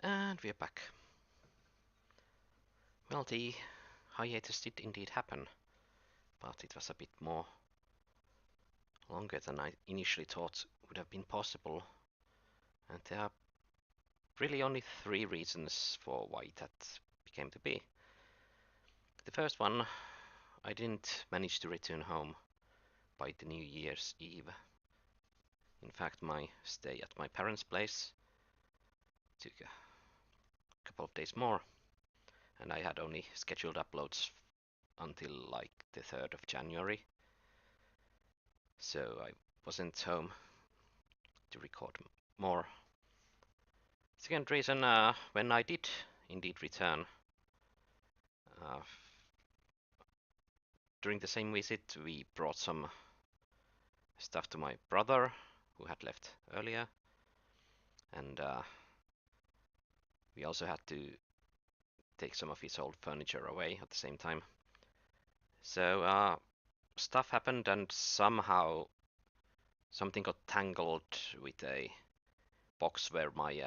And we're back. Well, the hiatus did indeed happen, but it was a bit more longer than I initially thought would have been possible. And there are really only three reasons for why that became to be. The first one, I didn't manage to return home by the New Year's Eve. In fact, my stay at my parents' place took a couple of days more, and I had only scheduled uploads until like the 3rd of January. So I wasn't home to record more. Second reason, when I did indeed return, uh, during the same visit we brought some stuff to my brother, who had left earlier, and we also had to take some of his old furniture away at the same time. So stuff happened, and somehow something got tangled with a box where my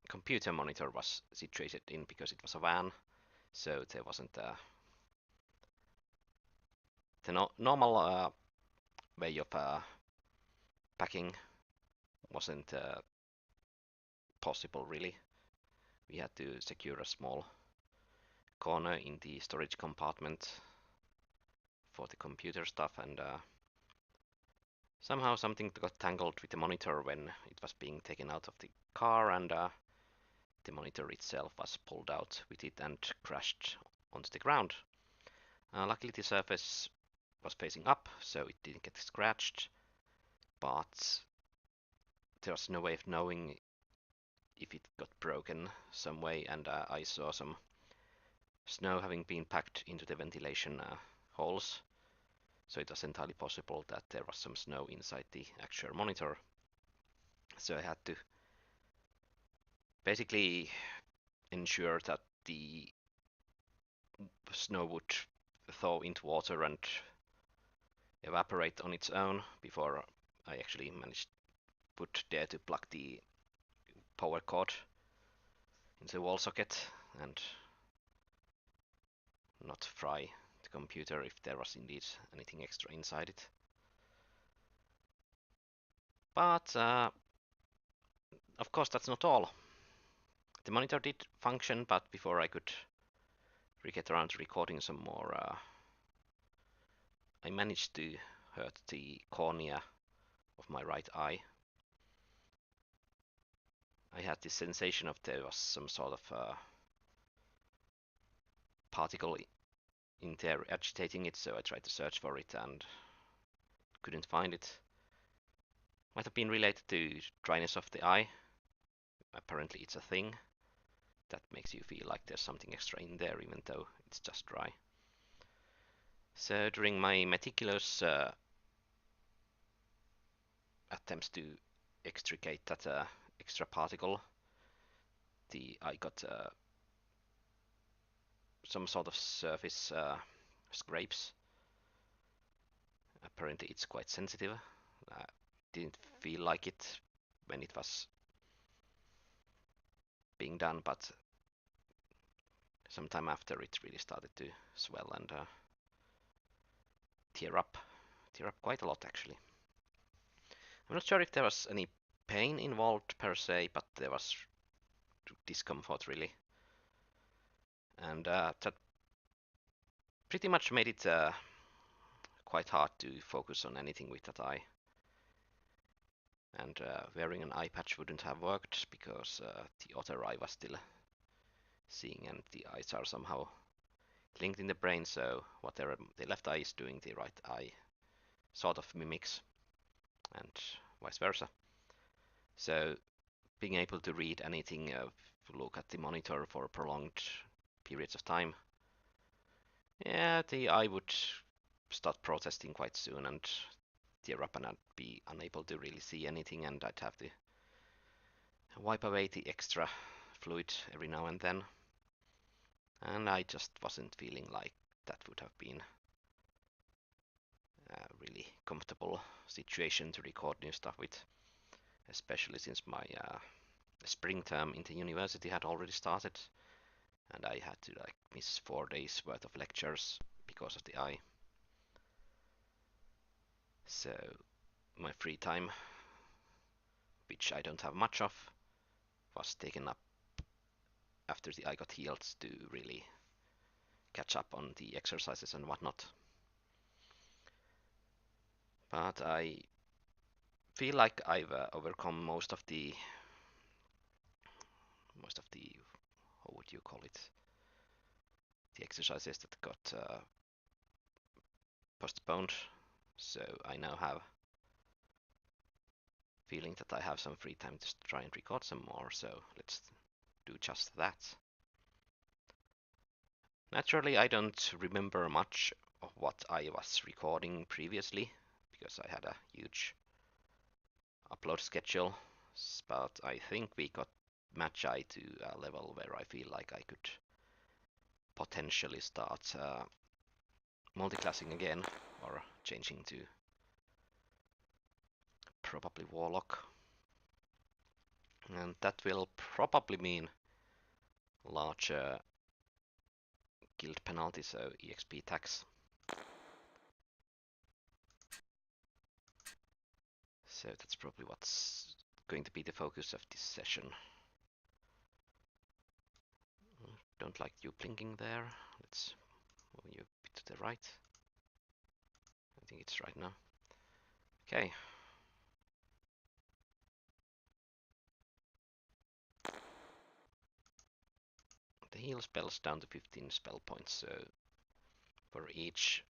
computer monitor was situated in, because it was a van, so there wasn't the normal way of packing wasn't possible really. We had to secure a small corner in the storage compartment for the computer stuff, and somehow something got tangled with the monitor when it was being taken out of the car, and the monitor itself was pulled out with it and crashed onto the ground. Luckily the surface was facing up, so it didn't get scratched, but there was no way of knowing if it got broken some way, and I saw some snow having been packed into the ventilation holes, so it was entirely possible that there was some snow inside the actual monitor. So I had to basically ensure that the snow would thaw into water and evaporate on its own before I actually managed dare to plug the power cord into the wall socket and not fry the computer if there was indeed anything extra inside it. But of course that's not all. The monitor did function, but before I could get around to recording some more, I managed to hurt the cornea of my right eye. I had this sensation of there was some sort of particle in there agitating it, so I tried to search for it and couldn't find it. Might have been related to dryness of the eye. Apparently it's a thing that makes you feel like there's something extra in there even though it's just dry. So during my meticulous attempts to extricate that extra particle, I got some sort of surface scrapes. Apparently it's quite sensitive. Didn't feel like it when it was being done, but sometime after it really started to swell and tear up quite a lot actually. I'm not sure if there was any pain involved per se, but there was discomfort really, and that pretty much made it quite hard to focus on anything with that eye. And wearing an eye patch wouldn't have worked because the other eye was still seeing, and the eyes are somehow linked in the brain, so whatever the left eye is doing, the right eye sort of mimics, and vice versa. So being able to read anything, look at the monitor for prolonged periods of time, yeah, the eye would start protesting quite soon and tear up, and I'd be unable to really see anything, and I'd have to wipe away the extra fluid every now and then. And I just wasn't feeling like that would have been a really comfortable situation to record new stuff with, especially since my the spring term in the university had already started, and I had to like miss 4 days worth of lectures because of the eye. So my free time, which I don't have much of, was taken up after the eye got healed to really catch up on the exercises and whatnot. But I feel like I've overcome most of the how would you call it, the exercises that got postponed. So I now have feeling that I have some free time to try and record some more. So let's do just that. Naturally, I don't remember much of what I was recording previously because I had a huge upload schedule, but I think we got Magi to a level where I feel like I could potentially start multiclassing again or changing to probably Warlock. And that will probably mean larger guild penalty, so EXP tax. So that's probably what's going to be the focus of this session. Don't like you blinking there. Let's move you a bit to the right. I think it's right now. Okay. The heal spells down to 15 spell points, so for each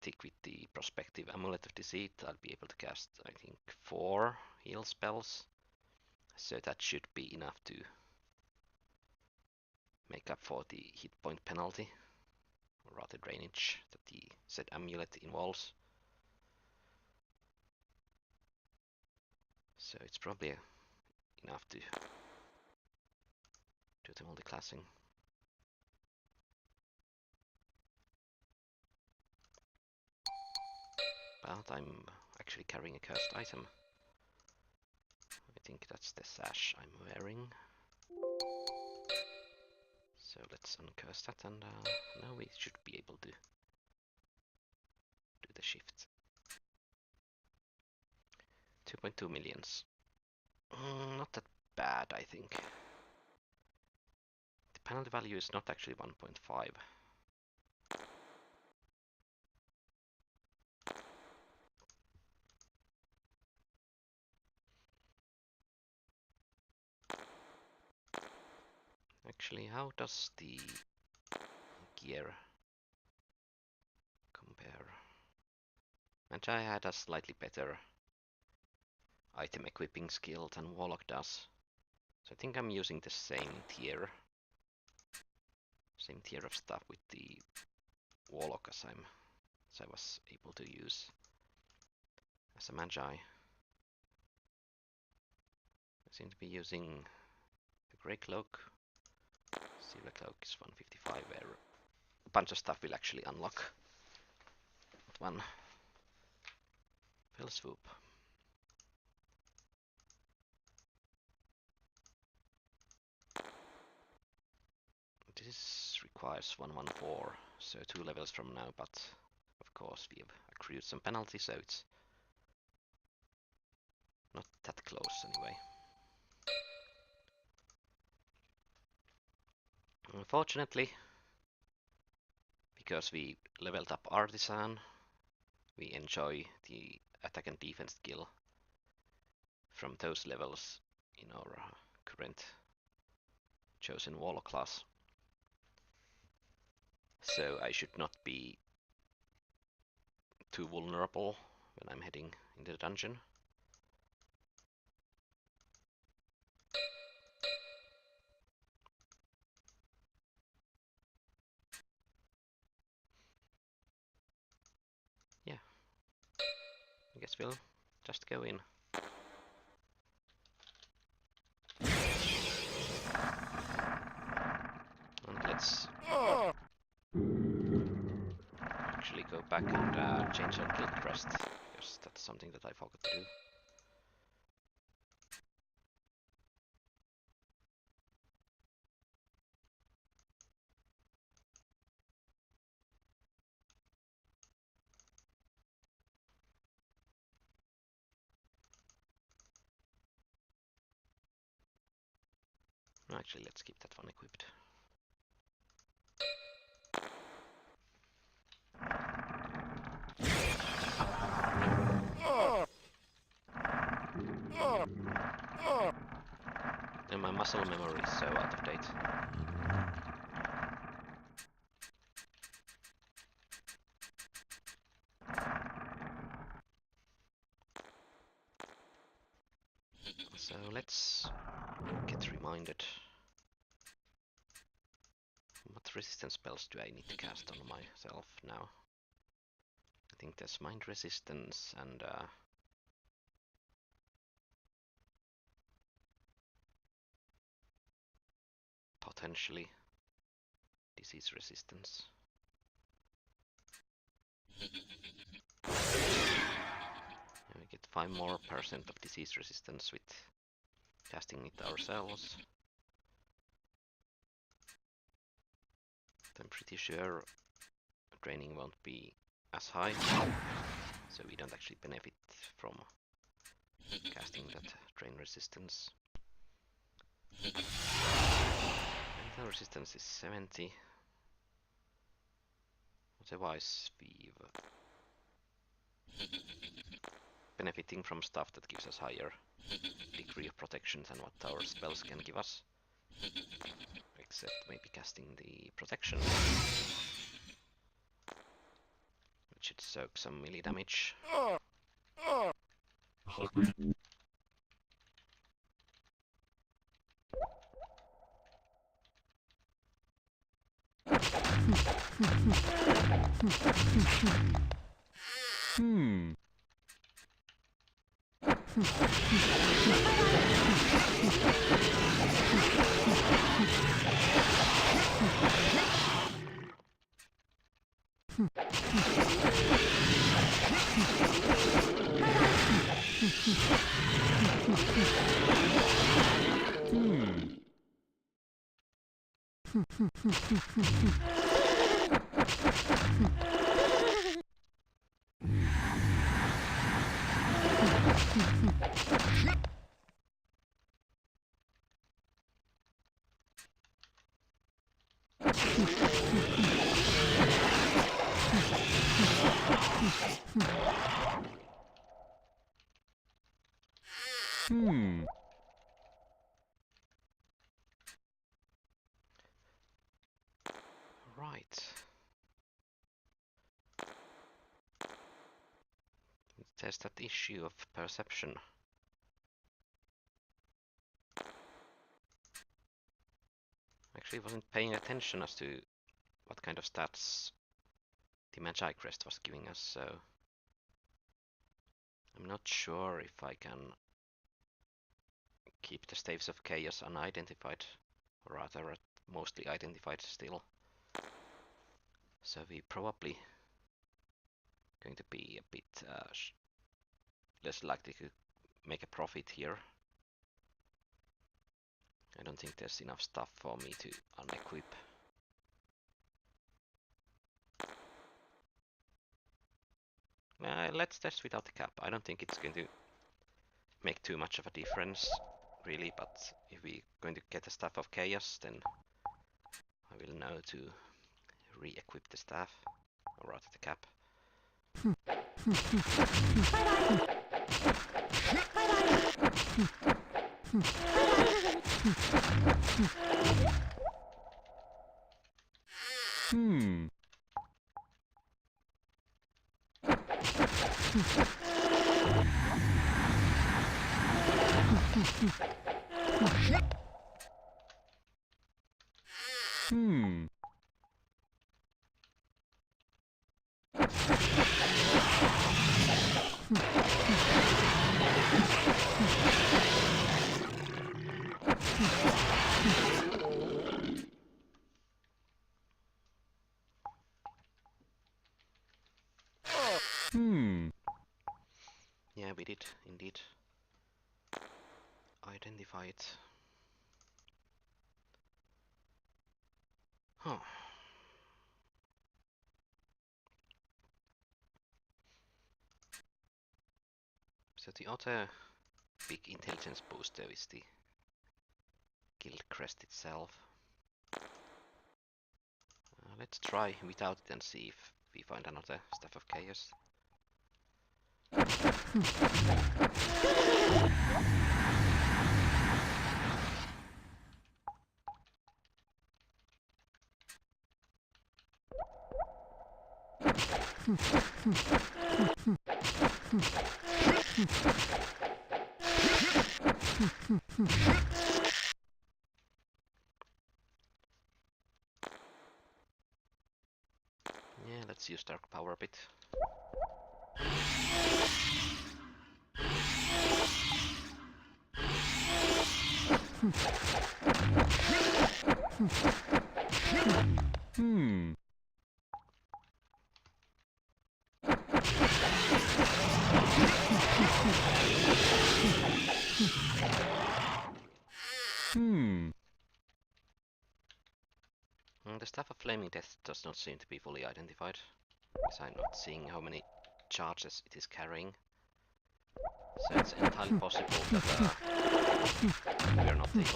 tick with the prospective Amulet of Deceit, I'll be able to cast, I think, 4 heal spells. So that should be enough to make up for the hit point penalty, or rather drainage, that the said amulet involves. So it's probably enough to do the multiclassing. But I'm actually carrying a cursed item. I think that's the sash I'm wearing. So let's uncurse that, and now we should be able to do the shift. 2.2 millions. Not that bad, I think. The penalty value is not actually 1.5. Actually, how does the gear compare? Magi had a slightly better item equipping skill than Warlock does. So I think I'm using the same tier of stuff with the Warlock as I was able to use as a Magi. I seem to be using the Grey Cloak. Silver Cloak is 155, where a bunch of stuff will actually unlock at one fell swoop. This requires 114, so 2 levels from now, but of course we have accrued some penalty, so it's not that close anyway. Unfortunately, because we leveled up Artisan, we enjoy the attack and defense skill from those levels in our current chosen Warlock class. So I should not be too vulnerable when I'm heading into the dungeon. Yeah, I guess we'll just go in. And let's actually go back and change our guild crest, because that's something that I forgot to do. Actually, let's keep that one equipped. And my muscle memory is so out of date. So let's get reminded. What resistance spells do I need to cast on myself now? I think there's mind resistance and potentially disease resistance. And we get 5% more of disease resistance with casting it ourselves. I'm pretty sure training won't be as high, so we don't actually benefit from casting that drain resistance. Lethal resistance is 70. Otherwise, we've benefiting from stuff that gives us higher degree of protection than what our spells can give us. Except maybe casting the protection, which should soak some melee damage. Right. There's that issue of perception. Actually wasn't paying attention as to what kind of stats the Magi Crest was giving us, so I'm not sure if I can keep the Staves of Chaos unidentified, or rather mostly identified still. So we probably going to be a bit less likely to make a profit here. I don't think there's enough stuff for me to unequip. Let's test without the cap. I don't think it's going to make too much of a difference, really, but if we're going to get the Staff of Chaos, then I will know to re-equip the staff, or rather the cap. Yeah, we did indeed identify it. Huh. So the other big intelligence booster is the guild crest itself. Let's try without it and see if we find another Staff of Chaos. Yeah, let's use Dark Power a bit. The Staff of Flaming Death does not seem to be fully identified, because I'm not seeing how many charges it is carrying. So it's entirely possible that we are not able to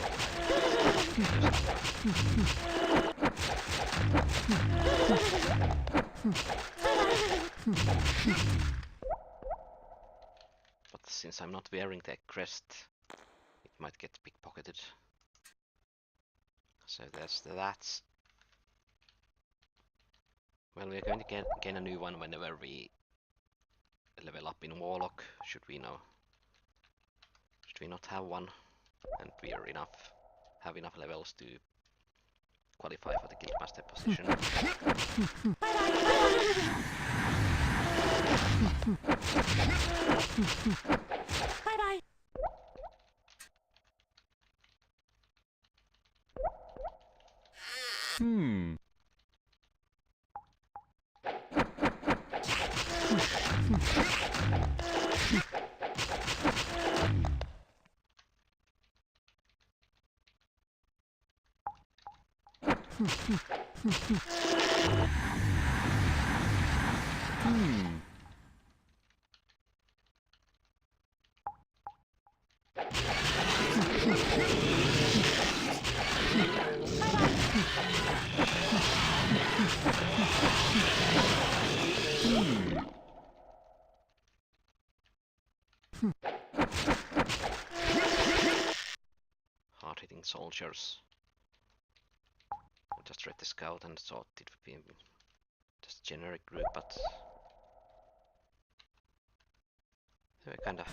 But since I'm not wearing the crest, it might get pickpocketed. So there's that. Well, we're going to gain a new one whenever we level up in Warlock, should we not have one, and we are have enough levels to qualify for the Guildmaster position. Bye bye. Hard-hitting soldiers. I just read the scout and thought it would be just a generic group, but they were kinda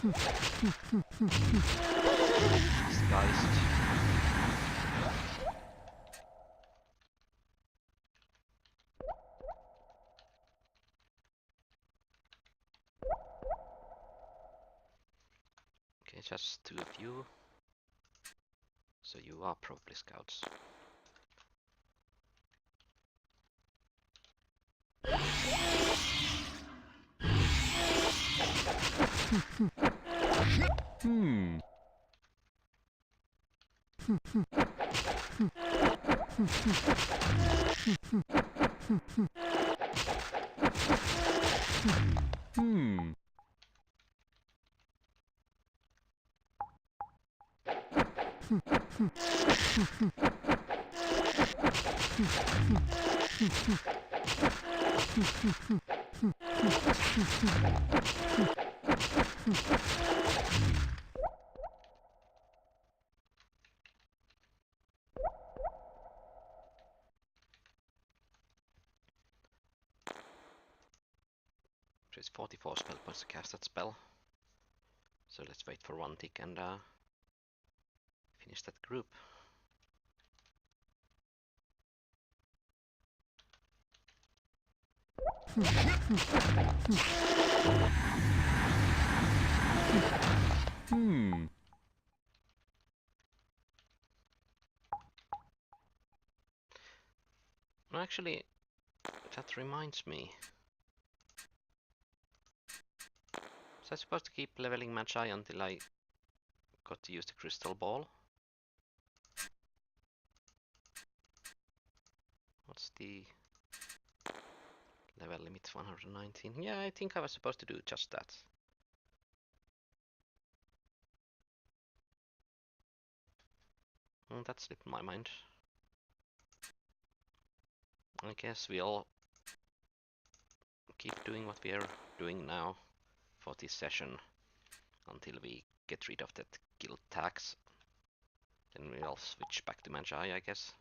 disguised. Okay, just two of you. So you are probably scouts. There's 44 spell points to cast that spell. So let's wait for one tick and finish that group. Well, actually, that reminds me. Was I supposed to keep leveling Magi until I got to use the crystal ball? What's the level limit? 119. Yeah, I think I was supposed to do just that. That slipped my mind. I guess we'll keep doing what we are doing now for this session until we get rid of that guild tax. Then we'll switch back to Magi, I guess.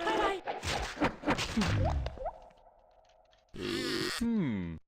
Bye bye.